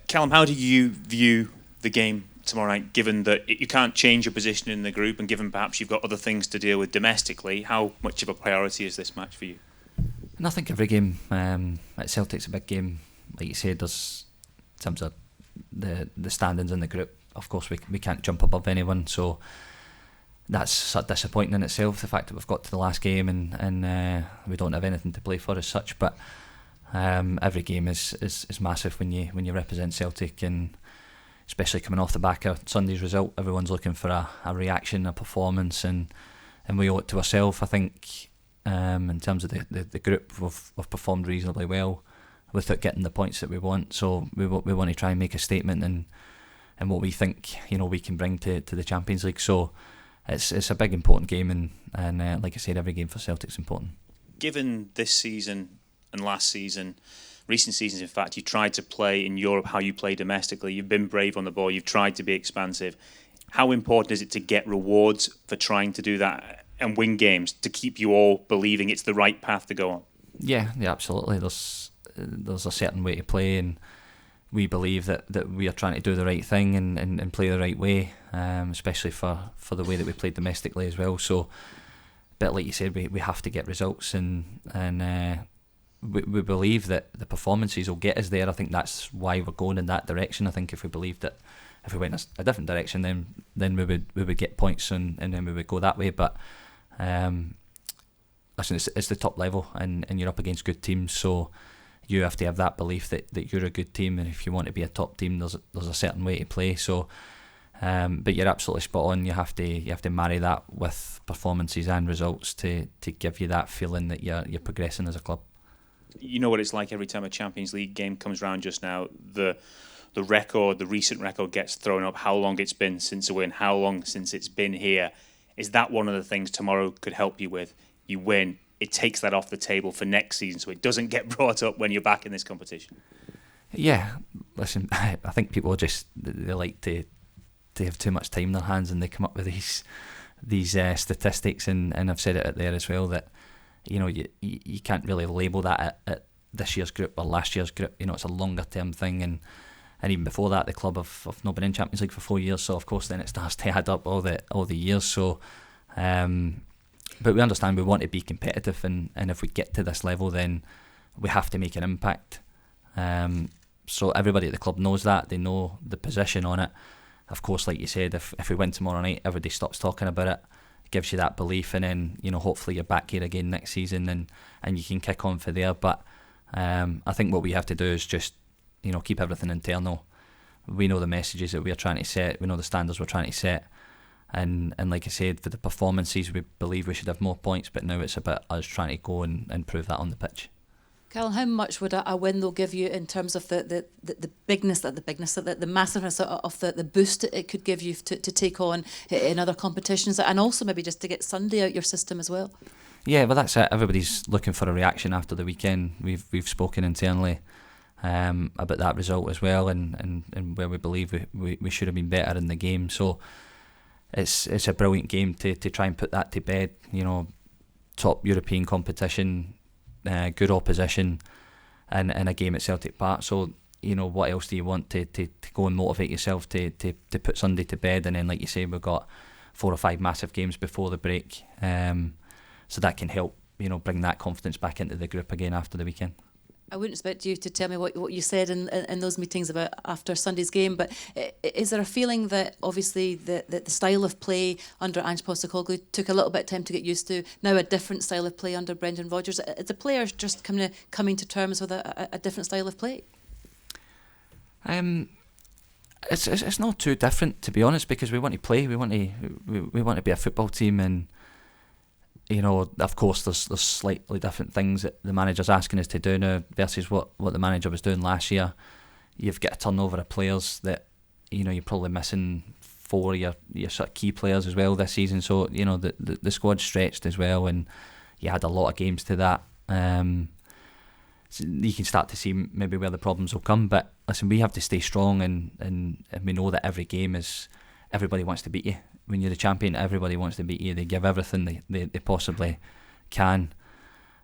Callum, how do you view the game tomorrow night, given that you can't change your position in the group and given perhaps you've got other things to deal with domestically? How much of a priority is this match for you? And I think every game at Celtic's a big game. Like you said, there's, in terms of the standings in the group, of course we can't jump above anyone, so that's sort of disappointing in itself, the fact that we've got to the last game and we don't have anything to play for as such. But every game is massive when you represent Celtic, and especially coming off the back of Sunday's result, everyone's looking for a reaction, a performance, and we owe it to ourselves. I think in terms of the group, we've performed reasonably well without getting the points that we want. So we want to try and make a statement and what we think we can bring to the Champions League. So it's a big important game, and like I said, every game for Celtic's important. Given this season and last season, recent seasons in fact, you tried to play in Europe how you play domestically. You've been brave on the ball, you've tried to be expansive. How important is it to get rewards for trying to do that and win games, to keep you all believing it's the right path to go on? Yeah, absolutely. There's a certain way to play, and we believe that we are trying to do the right thing and play the right way, especially for the way that we played domestically as well. So, but like you said, we have to get results, and we believe that the performances will get us there. I think that's why we're going in that direction. I think if we believed that if we went a different direction, then we would get points and then we would go that way. But listen, it's the top level, and you're up against good teams, so you have to have that belief that you're a good team, and if you want to be a top team, there's a certain way to play. So, but you're absolutely spot on. You have to marry that with performances and results to give you that feeling that you're progressing as a club. You know what it's like every time a Champions League game comes around just now. The recent record gets thrown up, how long it's been since a win, how long since it's been here. Is that one of the things tomorrow could help you with? You win, it takes that off the table for next season, so it doesn't get brought up when you're back in this competition. Yeah, listen, I think people they like to have too much time in their hands, and they come up with these statistics, and I've said it out there as well, that you can't really label that at this year's group or last year's group. It's a longer term thing, and even before that, the club have not been in Champions League for 4 years, so of course then it starts to add up all the years. So but we understand we want to be competitive, and if we get to this level, then we have to make an impact. So everybody at the club knows that. They know the position on it. Of course, like you said, if we win tomorrow night, everybody stops talking about it. It gives you that belief, and then hopefully you're back here again next season, and you can kick on for there. But I think what we have to do is just keep everything internal. We know the messages that we're trying to set. We know the standards we're trying to set. And like I said, for the performances, we believe we should have more points, but now it's about us trying to go and prove that on the pitch. Callum, how much would a win though give you in terms of the massiveness of the boost it could give you to take on in other competitions, and also maybe just to get Sunday out your system as well? Yeah, well, that's it. Everybody's looking for a reaction after the weekend. We've spoken internally about that result as well, and where we believe we should have been better in the game. So it's a brilliant game to try and put that to bed. Top European competition, good opposition, and a game at Celtic Park. So what else do you want to go and motivate yourself to put Sunday to bed? And then, like you say, we've got 4 or 5 massive games before the break, so that can help bring that confidence back into the group again after the weekend. I wouldn't expect you to tell me what you said in those meetings about after Sunday's game, but is there a feeling that obviously the style of play under Ange Postecoglou took a little bit of time to get used to, now a different style of play under Brendan Rodgers? Are the players just coming to terms with a different style of play? It's not too different, to be honest, because we want to play, we want to be a football team, and of course there's slightly different things that the manager's asking us to do now versus what the manager was doing last year. You've got a turnover of players that you're probably missing 4 of your sort of key players as well this season, so the squad's stretched as well, and you had a lot of games to that. So you can start to see maybe where the problems will come, but listen, we have to stay strong, and we know that every game is, everybody wants to beat you. When you're the champion, everybody wants to beat you. They give everything they possibly can,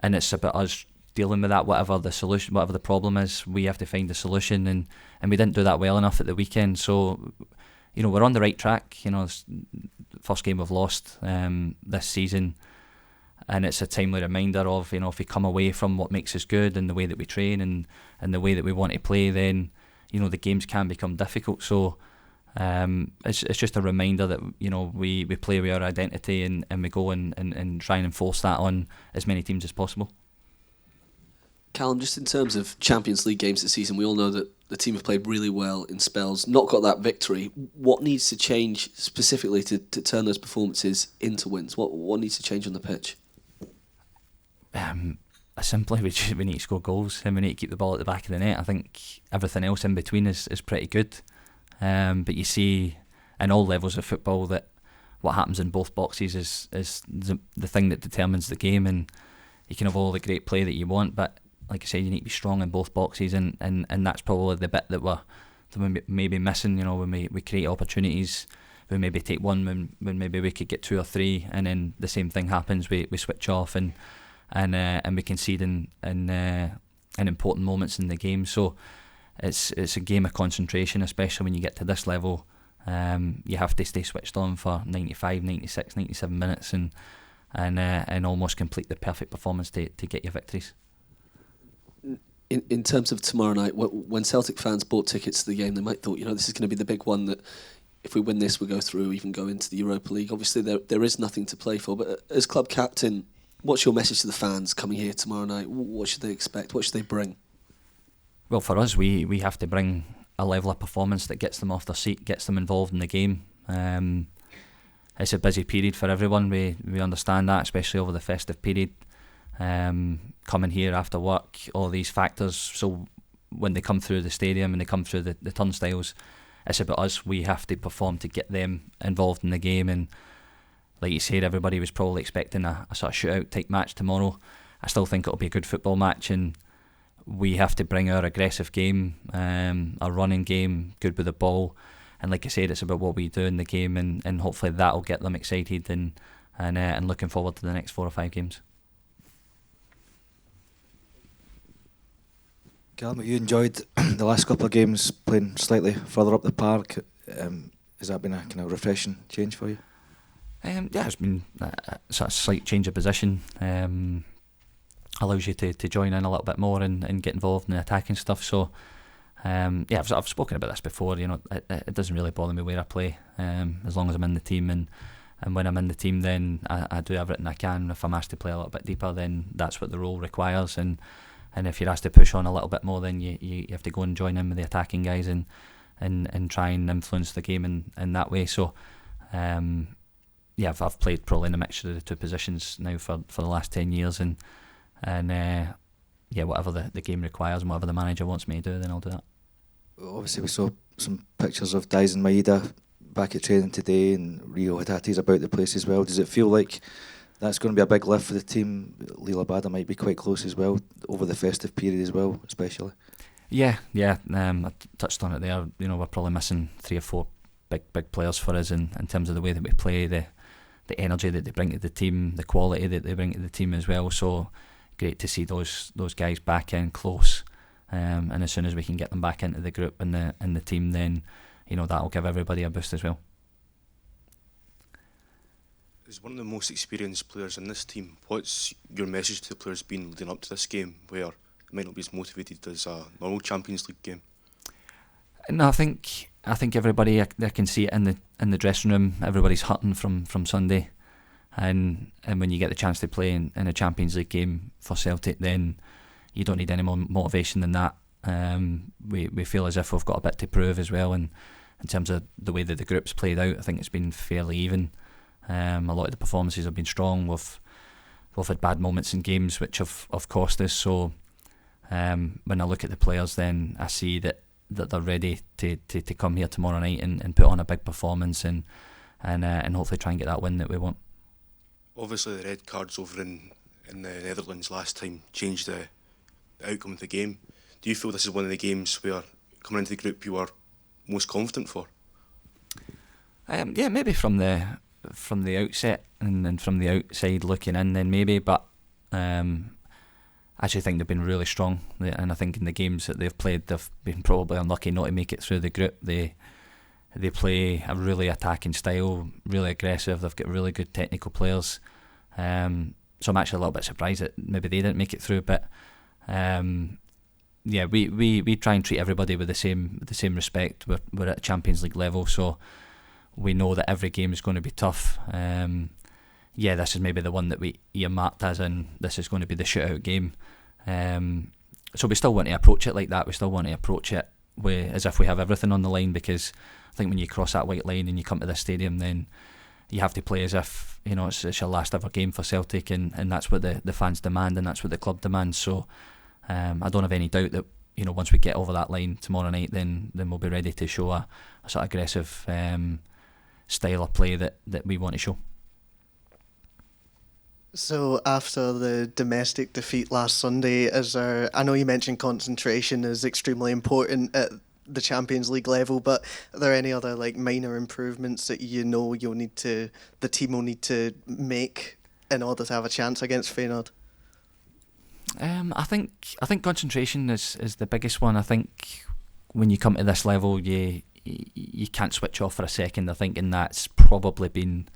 and it's about us dealing with that, whatever the problem is, we have to find the solution, and we didn't do that well enough at the weekend. So, we're on the right track. First game we've lost this season, and it's a timely reminder of, if we come away from what makes us good and the way that we train and the way that we want to play, then the games can become difficult. So it's just a reminder that we play with our identity, and we go and try and enforce that on as many teams as possible. Callum, just in terms of Champions League games this season, we all know that the team have played really well in spells, not got that victory. What needs to change specifically to turn those performances into wins? What needs to change on the pitch? Simply, we need to score goals, and we need to keep the ball at the back of the net. I think everything else in between is pretty good. But you see in all levels of football that what happens in both boxes is the thing that determines the game, and you can have all the great play that you want, but like I said, you need to be strong in both boxes, and that's probably the bit that we're maybe missing. When we create opportunities, we maybe take one when maybe we could get two or three, and then the same thing happens. We switch off and we concede in important moments in the game. So it's a game of concentration, especially when you get to this level. You have to stay switched on for 95, 96, 97 minutes and almost complete the perfect performance to get your victories. In terms of tomorrow night, when Celtic fans bought tickets to the game, they might thought, this is going to be the big one, that if we win this, we'll go through, even go into the Europa League. Obviously, there is nothing to play for, but as club captain, what's your message to the fans coming here tomorrow night? What should they expect? What should they bring? Well, for us, we have to bring a level of performance that gets them off their seat, gets them involved in the game. It's a busy period for everyone. We understand that, especially over the festive period. Coming here after work, all these factors. So when they come through the stadium and they come through the turnstiles, it's about us. We have to perform to get them involved in the game. And like you said, everybody was probably expecting a sort of shootout type match tomorrow. I still think it'll be a good football match, and we have to bring our aggressive game, our running game, good with the ball. And like I said, it's about what we do in the game, and hopefully that'll get them excited and looking forward to the next 4 or 5 games. Callum, you enjoyed the last couple of games playing slightly further up the park. Has that been a kind of refreshing change for you? Yeah, it's been a sort of slight change of position. Allows you to join in a little bit more and get involved in the attacking stuff. So, I've spoken about this before. It doesn't really bother me where I play, as long as I'm in the team. And when I'm in the team, then I do everything I can. If I'm asked to play a little bit deeper, then that's what the role requires. And if you're asked to push on a little bit more, then you have to go and join in with the attacking guys and try and influence the game in that way. So, I've played probably in a mixture of the two positions now for the last 10 years, and whatever the game requires and whatever the manager wants me to do, then I'll do that. Obviously, we saw some pictures of Dyson Maeda back at training today, and Rio Hatate's about the place as well. Does it feel like that's going to be a big lift for the team? Lila Bada might be quite close as well over the festive period as well, especially. Yeah. I touched on it there. We're probably missing 3 or 4 big players for us in terms of the way that we play, the energy that they bring to the team, the quality that they bring to the team as well. So great to see those guys back in close. And as soon as we can get them back into the group and the team, then that'll give everybody a boost as well. As one of the most experienced players in this team, what's your message to the players been leading up to this game, where it might not be as motivated as a normal Champions League game? No, I think everybody, I can see it in the dressing room. Everybody's hurting from Sunday, and when you get the chance to play in a Champions League game for Celtic, then you don't need any more motivation than that. We feel as if we've got a bit to prove as well, and in terms of the way that the group's played out, I think it's been fairly even. A lot of the performances have been strong. We've had bad moments in games which have cost us. So when I look at the players, then I see that they're ready to come here tomorrow night and put on a big performance and hopefully try and get that win that we want. Obviously, the red cards over in the Netherlands last time changed the outcome of the game. Do you feel this is one of the games where, coming into the group, you are most confident for? Maybe from the outset and from the outside looking in, then maybe. But I actually think they've been really strong, and I think in the games that they've played, they've been probably unlucky not to make it through the group. They play a really attacking style, really aggressive. They've got really good technical players. So I'm actually a little bit surprised that maybe they didn't make it through. But yeah, we try and treat everybody with the same respect. We're at Champions League level, so we know that every game is going to be tough. Yeah, this is maybe the one that we earmarked as in this is going to be the shootout game. So we still want to approach it like that. We still want to approach it as if we have everything on the line, because I think when you cross that white line and you come to this stadium, then you have to play as if it's your last ever game for Celtic, and that's what the fans demand, and that's what the club demands. So I don't have any doubt that once we get over that line tomorrow night, then we'll be ready to show a sort of aggressive style of play that we want to show. So after the domestic defeat last Sunday, I know you mentioned concentration is extremely important at the Champions League level, but are there any other minor improvements that the team will need to make in order to have a chance against Feyenoord? I think concentration is the biggest one. I think when you come to this level, you can't switch off for a second. I think, and that's probably been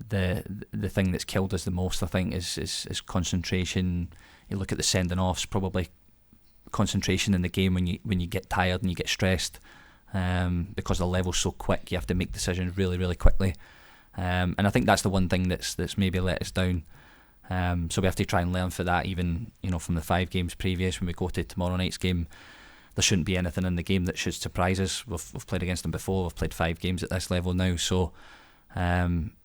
the thing that's killed us the most. I think is concentration. You look at the sending offs, probably concentration in the game when you get tired and you get stressed, because the level's so quick. You have to make decisions really, really quickly, and I think that's the one thing that's maybe let us down. So we have to try and learn for that. Even from the 5 games previous, when we go to tomorrow night's game, there shouldn't be anything in the game that should surprise us. We've played against them before. We've played 5 games at this level now, so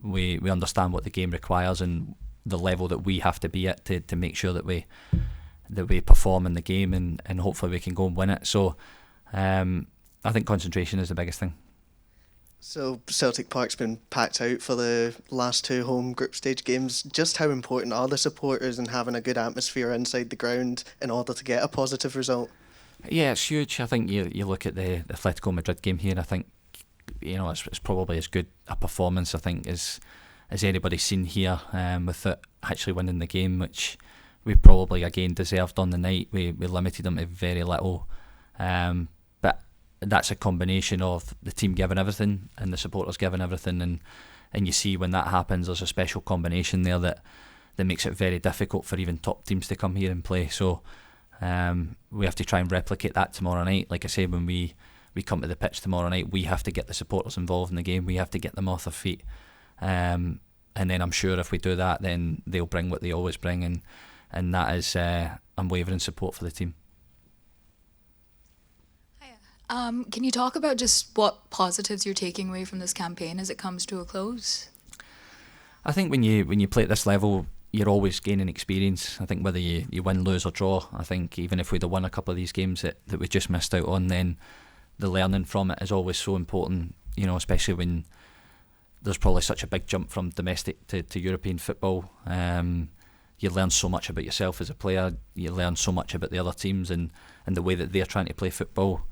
we understand what the game requires and the level that we have to be at to make sure that we perform in the game, and hopefully we can go and win it. So I think concentration is the biggest thing. So Celtic Park's been packed out for the last 2 home group stage games. Just how important are the supporters and having a good atmosphere inside the ground in order to get a positive result? Yeah, it's huge. I think you look at the Atletico Madrid game here, I think it's probably as good a performance, I think, as anybody's seen here, with it actually winning the game, which we probably again deserved on the night. We limited them to very little, but that's a combination of the team giving everything and the supporters giving everything, and you see when that happens, there's a special combination there that makes it very difficult for even top teams to come here and play. So we have to try and replicate that tomorrow night. Like I say, when we come to the pitch tomorrow night, we have to get the supporters involved in the game. We have to get them off their feet, and then I'm sure if we do that, then they'll bring what they always bring, and that is unwavering support for the team. Can you talk about just what positives you're taking away from this campaign as it comes to a close? I think when you play at this level, you're always gaining experience. I think whether you win, lose or draw, I think even if we'd have won a couple of these games that we just missed out on, then the learning from it is always so important, especially when there's probably such a big jump from domestic to European football. You learn so much about yourself as a player. You learn so much about the other teams and the way that they're trying to play football.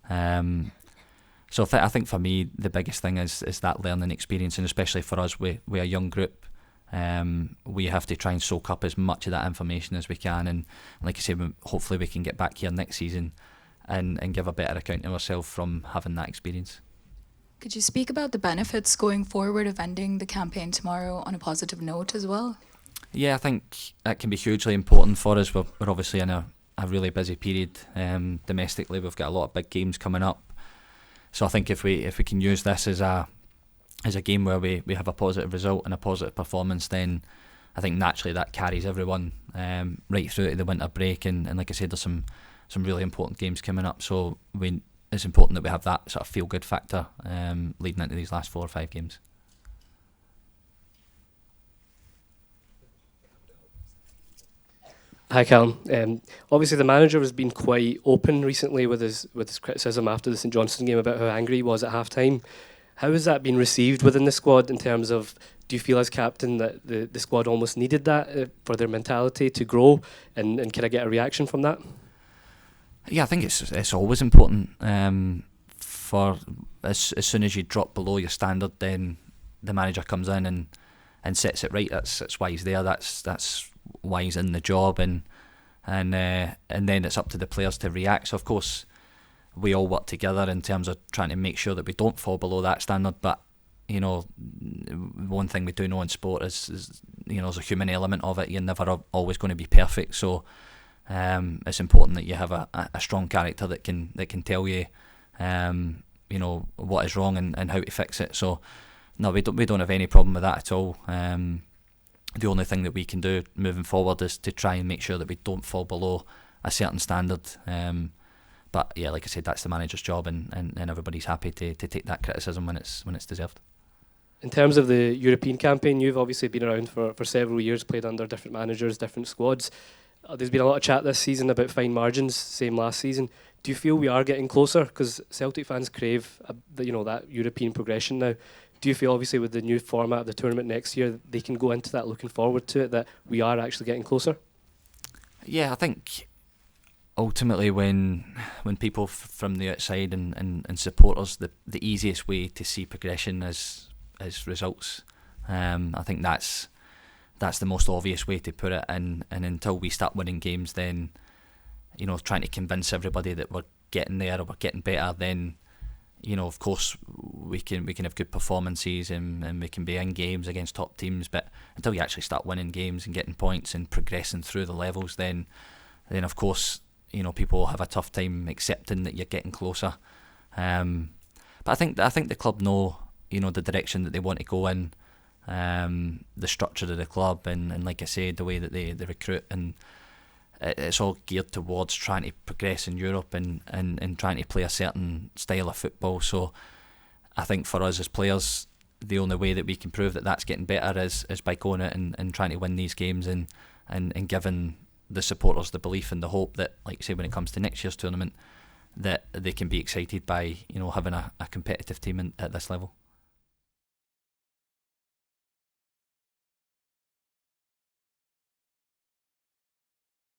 So I think for me the biggest thing is that learning experience, and especially for us, we're a young group. We have to try and soak up as much of that information as we can, and like I said, hopefully we can get back here next season and give a better account of ourselves from having that experience. Could you speak about the benefits going forward of ending the campaign tomorrow on a positive note as well? Yeah, I think that can be hugely important for us. We're obviously in a really busy period domestically. We've got a lot of big games coming up, so I think if we can use this as a game where we have a positive result and a positive performance, then I think naturally that carries everyone right through to the winter break, and like I said, there's some really important games coming up, so it's important that we have that sort of feel good factor leading into these last 4 or 5 games. Hi Callum. Obviously the manager has been quite open recently with his criticism after the St Johnstone game about how angry he was at half time. How has that been received within the squad in terms of, do you feel as captain that the squad almost needed that for their mentality to grow, and can I get a reaction from that? Yeah, I think it's always important. For as soon as you drop below your standard, then the manager comes in and sets it right. That's why he's there. That's why he's in the job, and and then it's up to the players to react. So of course we all work together in terms of trying to make sure that we don't fall below that standard. But one thing we do know in sport is there's a human element of it. You're never always going to be perfect. So it's important that you have a strong character that can tell you, what is wrong and how to fix it. So no, we don't have any problem with that at all. The only thing that we can do moving forward is to try and make sure that we don't fall below a certain standard. But yeah, like I said, that's the manager's job, and everybody's happy to take that criticism when it's deserved. In terms of the European campaign, you've obviously been around for several years, played under different managers, different squads. There's been a lot of chat this season about fine margins, same last season. Do you feel we are getting closer? Because Celtic fans crave that European progression now. Do you feel, obviously, with the new format of the tournament next year, they can go into that looking forward to it, that we are actually getting closer? Yeah, I think ultimately when people from the outside and supporters, the easiest way to see progression is results. I think that's the most obvious way to put it, and until we start winning games, then trying to convince everybody that we're getting there or we're getting better, then of course we can have good performances and we can be in games against top teams, but until you actually start winning games and getting points and progressing through the levels, then of course people will have a tough time accepting that you're getting closer. But I think the club know the direction that they want to go in, the structure of the club, and like I said, the way that they recruit, and it's all geared towards trying to progress in Europe and trying to play a certain style of football. So I think for us as players, the only way that we can prove that that's getting better is by going out and trying to win these games and giving the supporters the belief and the hope that, like you say, when it comes to next year's tournament, that they can be excited by having a competitive team at this level.